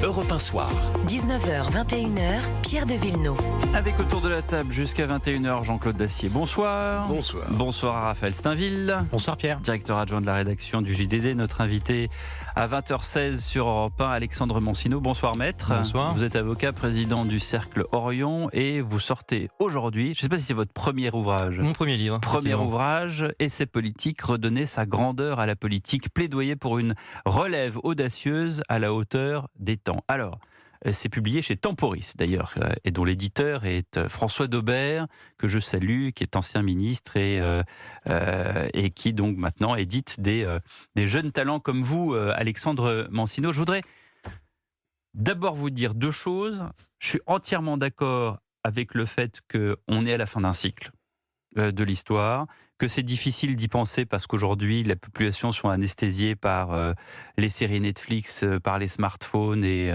Europe 1 Soir. 19h, 21h, Pierre de Villeneuve. Avec autour de la table jusqu'à 21h, Jean-Claude Dacier. Bonsoir. Bonsoir. Bonsoir à Raphaël Steinville. Bonsoir Pierre. Directeur adjoint de la rédaction du JDD. Notre invité à 20h16 sur Europe 1, Alexandre Mancino. Bonsoir maître. Bonsoir. Vous êtes avocat, président du Cercle Orion et vous sortez aujourd'hui, je ne sais pas si c'est votre premier ouvrage. Mon premier livre. Premier ouvrage, Essai politique, redonner sa grandeur à la politique, plaidoyer pour une relève audacieuse à la hauteur des temps. Alors, c'est publié chez Temporis d'ailleurs, et dont l'éditeur est François Daubert, que je salue, qui est ancien ministre et qui donc maintenant édite des jeunes talents comme vous, Alexandre Mancino. Je voudrais d'abord vous dire deux choses. Je suis entièrement d'accord avec le fait qu'on est à la fin d'un cycle de l'histoire, que c'est difficile d'y penser parce qu'aujourd'hui, la population sont anesthésiée par les séries Netflix, par les smartphones et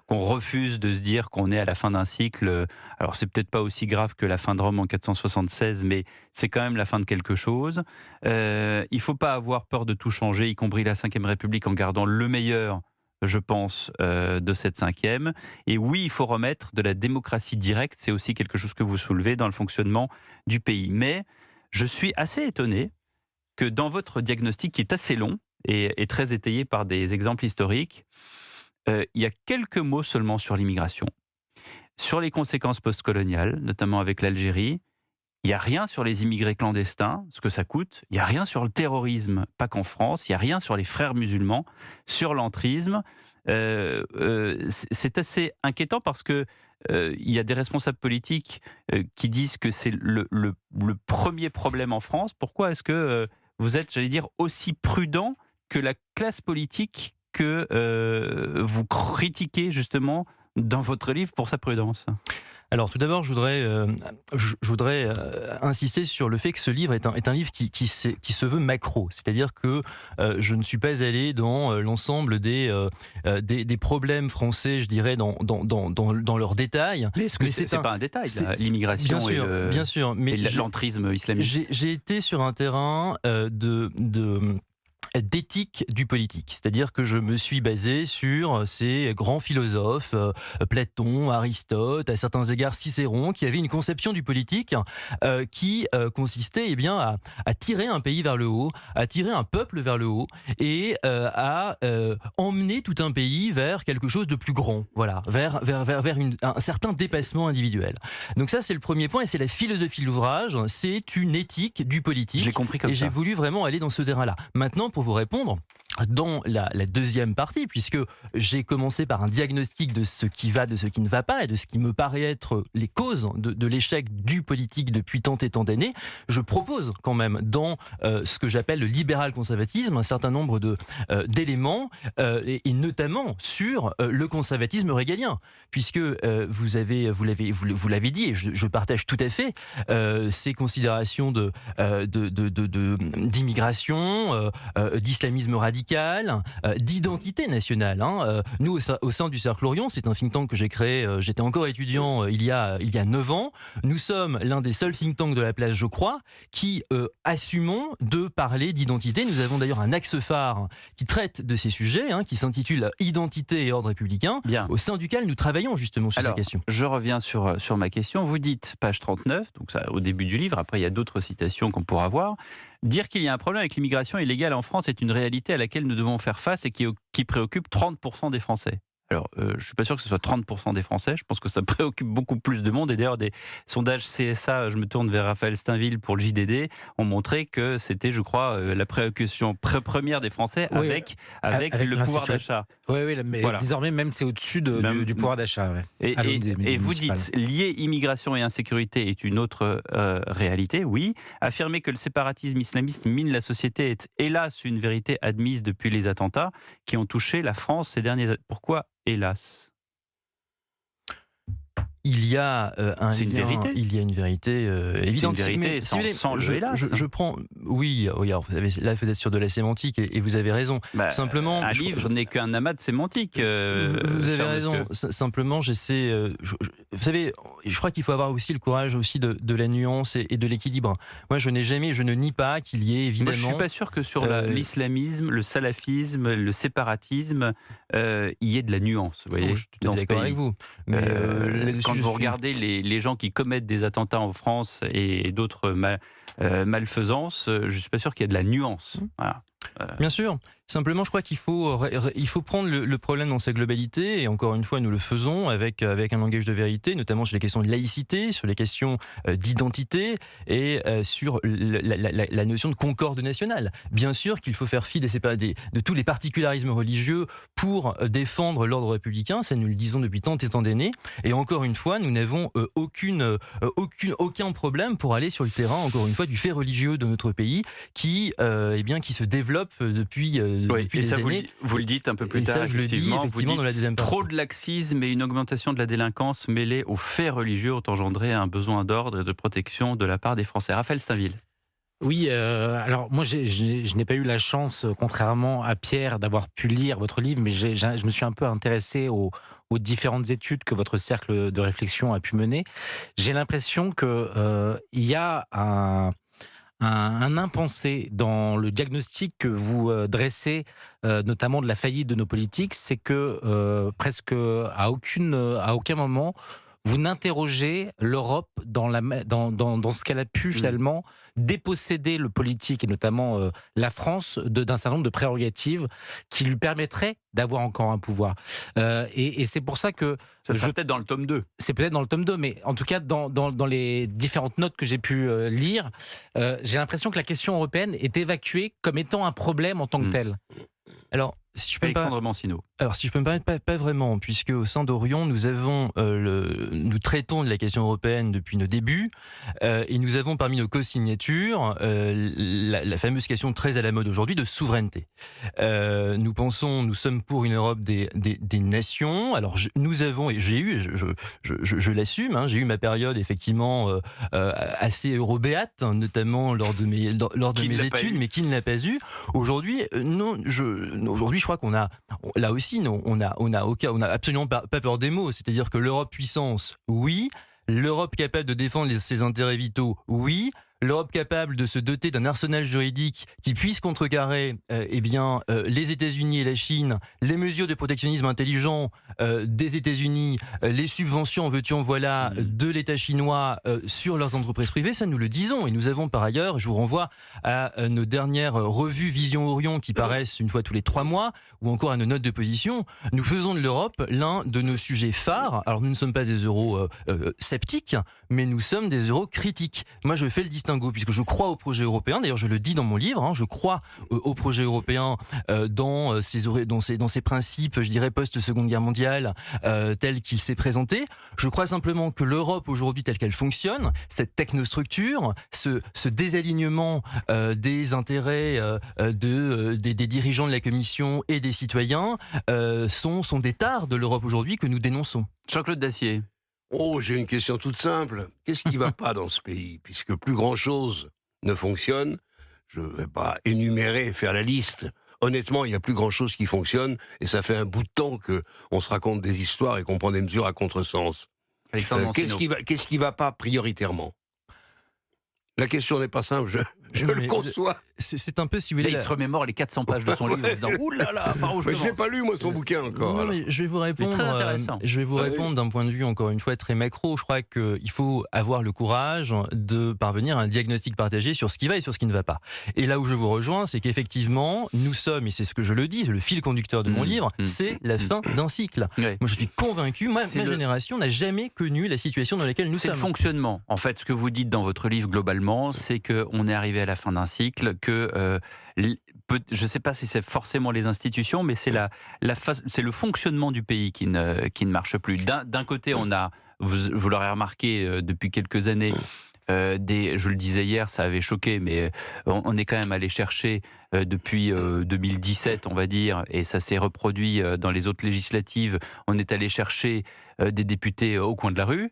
qu'on refuse de se dire qu'on est à la fin d'un cycle. Alors, c'est peut-être pas aussi grave que la fin de Rome en 476, mais c'est quand même la fin de quelque chose. Il faut pas avoir peur de tout changer, y compris la Ve République, en gardant le meilleur, je pense, de cette cinquième. Et oui, il faut remettre de la démocratie directe. C'est aussi quelque chose que vous soulevez dans le fonctionnement du pays. Mais je suis assez étonné que dans votre diagnostic, qui est assez long et très étayé par des exemples historiques, il y a quelques mots seulement sur l'immigration. Sur les conséquences postcoloniales, notamment avec l'Algérie, il n'y a rien sur les immigrés clandestins, ce que ça coûte. Il n'y a rien sur le terrorisme, pas qu'en France. Il n'y a rien sur les frères musulmans, sur l'entrisme. C'est assez inquiétant parce que il y a des responsables politiques qui disent que c'est le premier problème en France. Pourquoi est-ce que vous êtes, j'allais dire, aussi prudent que la classe politique que vous critiquez justement dans votre livre pour sa prudence ? Alors tout d'abord, je voudrais insister sur le fait que ce livre est un livre qui se veut macro, c'est-à-dire que je ne suis pas allé dans l'ensemble des problèmes français, je dirais, dans leurs détails. Mais est-ce que c'est pas un détail, l'immigration bien sûr, mais et l'entrisme islamique? J'ai été sur un terrain d'éthique du politique. C'est-à-dire que je me suis basé sur ces grands philosophes, Platon, Aristote, à certains égards Cicéron, qui avaient une conception du politique qui consistait à tirer un pays vers le haut, à tirer un peuple vers le haut et à emmener tout un pays vers quelque chose de plus grand, voilà, vers un certain dépassement individuel. Donc ça, c'est le premier point et c'est la philosophie de l'ouvrage, c'est une éthique du politique. Je l'ai compris comme ça. Et j'ai voulu vraiment aller dans ce terrain-là. Maintenant, pour vous répondre, dans la deuxième partie, puisque j'ai commencé par un diagnostic de ce qui va, de ce qui ne va pas, et de ce qui me paraît être les causes de l'échec du politique depuis tant et tant d'années, je propose quand même dans ce que j'appelle le libéral-conservatisme un certain nombre d'éléments, et notamment sur le conservatisme régalien, puisque vous l'avez dit, et je partage tout à fait ces considérations d'immigration, d'islamisme radical, d'identité nationale. Nous, au sein du Cercle Orion, c'est un think tank que j'ai créé, j'étais encore étudiant il y a 9 ans. Nous sommes l'un des seuls think tanks de la place, je crois, qui assumons de parler d'identité. Nous avons d'ailleurs un axe phare qui traite de ces sujets, qui s'intitule Identité et ordre républicain, au sein duquel nous travaillons justement sur ces questions. Je reviens sur ma question. Vous dites, page 39, donc ça, au début du livre, après il y a d'autres citations qu'on pourra voir, dire qu'il y a un problème avec l'immigration illégale en France est une réalité à laquelle nous devons faire face et qui préoccupe 30% des Français. Alors, je ne suis pas sûr que ce soit 30% des Français, je pense que ça préoccupe beaucoup plus de monde. Et d'ailleurs, des sondages CSA, je me tourne vers Raphaël Steinville pour le JDD, ont montré que c'était, je crois, la préoccupation première des Français avec le pouvoir d'achat. Oui, mais voilà. Désormais, même c'est au-dessus du pouvoir d'achat. Ouais. Et vous dites, lier immigration et insécurité est une autre réalité, oui. Affirmer que le séparatisme islamiste mine la société est, hélas, une vérité admise depuis les attentats qui ont touché la France ces derniers années. Pourquoi hélas? Il y a C'est une vérité. Il y a une vérité évidente. C'est une vérité sans le hélas. Je prends. Oui, alors, là, vous êtes sur de la sémantique et vous avez raison. Simplement, un livre n'est qu'un amas de sémantique. Vous avez raison. Simplement, j'essaie. Vous savez, je crois qu'il faut avoir aussi le courage aussi de la nuance et de l'équilibre. Moi, je ne nie pas qu'il y ait évidemment. Moi, je suis pas sûr que sur l'islamisme, le salafisme, le séparatisme, il y ait de la nuance. Vous voyez, je suis tout à fait d'accord avec vous. Mais quand vous regardez les gens qui commettent des attentats en France et d'autres malfaisances, je ne suis pas sûr qu'il y ait de la nuance. Voilà. Bien sûr. Simplement, je crois qu'il faut prendre le problème dans sa globalité, et encore une fois, nous le faisons avec un langage de vérité, notamment sur les questions de laïcité, sur les questions d'identité et sur la notion de concorde nationale. Bien sûr qu'il faut faire fi de tous les particularismes religieux pour défendre l'ordre républicain, ça nous le disons depuis tant et tant d'années, et encore une fois, nous n'avons aucun problème pour aller sur le terrain, encore une fois, du fait religieux de notre pays qui se développe depuis et ça, années. Vous le dites un peu plus et tard, ça, je le dis effectivement vous dites, dans la deuxième partie. Trop de laxisme et une augmentation de la délinquance mêlée aux faits religieux ont engendré un besoin d'ordre et de protection de la part des Français. Raphaël Steinville. Oui, alors moi je n'ai pas eu la chance, contrairement à Pierre, d'avoir pu lire votre livre, mais je me suis un peu intéressé aux différentes études que votre cercle de réflexion a pu mener. J'ai l'impression qu'il y a un impensé dans le diagnostic que vous dressez, notamment de la faillite de nos politiques, c'est que presque à aucun moment vous n'interrogez l'Europe dans ce qu'elle a pu finalement déposséder le politique et notamment la France d'un certain nombre de prérogatives qui lui permettraient d'avoir encore un pouvoir. Et c'est pour ça que... Ça sera peut-être dans le tome 2. C'est peut-être dans le tome 2, mais en tout cas, dans les différentes notes que j'ai pu lire, j'ai l'impression que la question européenne est évacuée comme étant un problème en tant que tel. Alors, si je peux Alexandre Mancino. Alors, si je peux me permettre, pas vraiment, puisque au sein d'Orion, nous traitons de la question européenne depuis nos débuts, et nous avons parmi nos co-signatures la fameuse question très à la mode aujourd'hui de souveraineté. Nous sommes pour une Europe des nations. Alors, nous avons, et j'ai eu, je l'assume, j'ai eu ma période effectivement assez eurobéate, notamment lors de mes études, mais qui ne l'a pas eu. Aujourd'hui, aujourd'hui, je crois qu'on a, là aussi, on n'a absolument pas peur des mots. C'est-à-dire que l'Europe puissance, oui. L'Europe capable de défendre ses intérêts vitaux, oui. L'Europe capable de se doter d'un arsenal juridique qui puisse contrecarrer les États-Unis et la Chine, les mesures de protectionnisme intelligent des États-Unis, les subventions, veux-tu en voilà, de l'État chinois sur leurs entreprises privées, ça nous le disons. Et nous avons par ailleurs, je vous renvoie à nos dernières revues Vision Orion qui paraissent une fois tous les 3 mois, ou encore à nos notes de position, nous faisons de l'Europe l'un de nos sujets phares. Alors nous ne sommes pas des euro-sceptiques, mais nous sommes des euro-critiques. Moi je fais le distinguo puisque je crois au projet européen, d'ailleurs je le dis dans mon livre, je crois au projet européen dans ses principes, je dirais post-seconde guerre mondiale, tel qu'il s'est présenté. Je crois simplement que l'Europe aujourd'hui telle qu'elle fonctionne, cette technostructure, ce désalignement des intérêts des dirigeants de la Commission et des citoyens sont des tares de l'Europe aujourd'hui que nous dénonçons. Jean-Claude Dacier. Oh, j'ai une question toute simple. Qu'est-ce qui ne va pas dans ce pays? Puisque plus grand-chose ne fonctionne, je ne vais pas énumérer, faire la liste. Honnêtement, il n'y a plus grand-chose qui fonctionne, et ça fait un bout de temps qu'on se raconte des histoires et qu'on prend des mesures à contresens. Qu'est-ce qui ne va pas prioritairement? La question n'est pas simple, je le conçois. C'est un peu, si vous voulez... Là, il se remémore les 400 pages de son livre en disant « Ouh là là, par où je n'ai pas lu, moi, son bouquin encore. » Non, mais je vais vous répondre. Très intéressant. Je vais vous répondre d'un point de vue, encore une fois, très macro. Je crois qu'il faut avoir le courage de parvenir à un diagnostic partagé sur ce qui va et sur ce qui ne va pas. Et là où je vous rejoins, c'est qu'effectivement, nous sommes, et c'est ce que je le dis, le fil conducteur de mon livre, c'est la fin d'un cycle. Ouais. Moi, je suis convaincu, ma génération n'a jamais connu la situation dans laquelle nous sommes. C'est le fonctionnement. En fait, ce que vous dites dans votre livre, globalement, c'est qu'on est arrivé à la fin d'un cycle, que... je ne sais pas si c'est forcément les institutions, mais c'est c'est le fonctionnement du pays qui ne marche plus. D'un côté, on a, vous l'aurez remarqué depuis quelques années, je le disais hier, ça avait choqué, mais on est quand même allé chercher depuis 2017, on va dire, et ça s'est reproduit dans les autres législatives, on est allé chercher des députés au coin de la rue.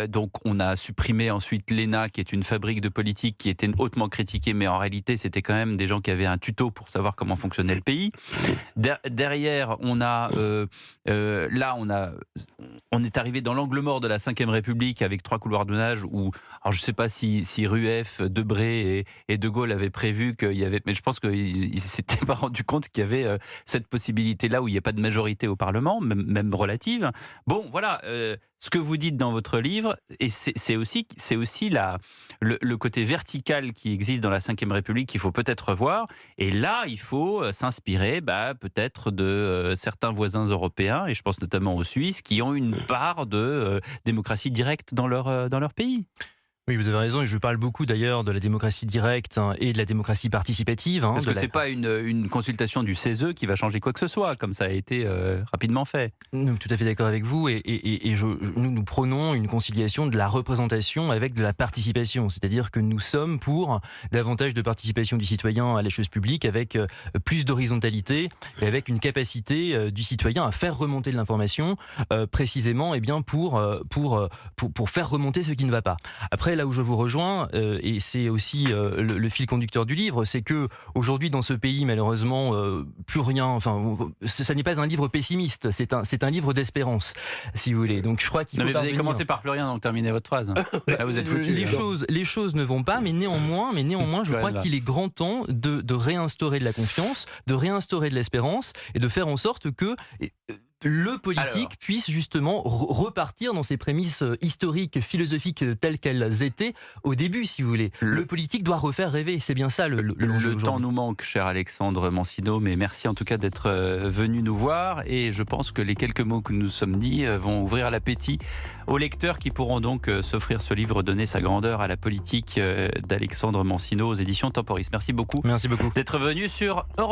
Donc on a supprimé ensuite l'ENA, qui est une fabrique de politique qui était hautement critiquée, mais en réalité c'était quand même des gens qui avaient un tuto pour savoir comment fonctionnait le pays. Derrière, on est arrivé dans l'angle mort de la Ve République avec 3 couloirs de nage où, alors je ne sais pas si Rueff, Debré et De Gaulle avaient prévu qu'il y avait, mais je pense qu'ils ne s'étaient pas rendu compte qu'il y avait cette possibilité-là où il n'y a pas de majorité au Parlement, même relative. Bon, voilà, ce que vous dites dans votre livre, et c'est aussi le côté vertical qui existe dans la Ve République qu'il faut peut-être revoir. Et là, il faut s'inspirer peut-être de certains voisins européens, et je pense notamment aux Suisses, qui ont une part de démocratie directe dans leur pays. Oui, vous avez raison, et je parle beaucoup d'ailleurs de la démocratie directe et de la démocratie participative. Parce que c'est pas une consultation du CESE qui va changer quoi que ce soit, comme ça a été rapidement fait. Tout à fait d'accord avec vous, et nous prônons une conciliation de la représentation avec de la participation, c'est-à-dire que nous sommes pour davantage de participation du citoyen à la chose publique, avec plus d'horizontalité et avec une capacité du citoyen à faire remonter de l'information, précisément pour faire remonter ce qui ne va pas. Après, là où je vous rejoins, et c'est aussi le fil conducteur du livre, c'est que aujourd'hui dans ce pays, malheureusement, plus rien. Enfin, ça n'est pas un livre pessimiste, c'est un livre d'espérance, si vous voulez. Donc je crois qu'il faut. Vous avez commencé par plus rien, donc terminez votre phrase. Là, vous êtes foutu. Les choses ne vont pas, mais néanmoins, je crois qu'il est grand temps de réinstaurer de la confiance, de réinstaurer de l'espérance, et de faire en sorte que le politique puisse justement repartir dans ses prémices historiques, philosophiques telles qu'elles étaient au début, si vous voulez. Le politique doit refaire rêver, c'est bien ça l'enjeu. Le temps nous manque, cher Alexandre Mancino, mais merci en tout cas d'être venu nous voir, et je pense que les quelques mots que nous sommes dit vont ouvrir l'appétit aux lecteurs qui pourront donc s'offrir ce livre, donner sa grandeur à la politique d'Alexandre Mancino aux éditions Temporis. Merci beaucoup. Merci beaucoup D'être venu sur Europe.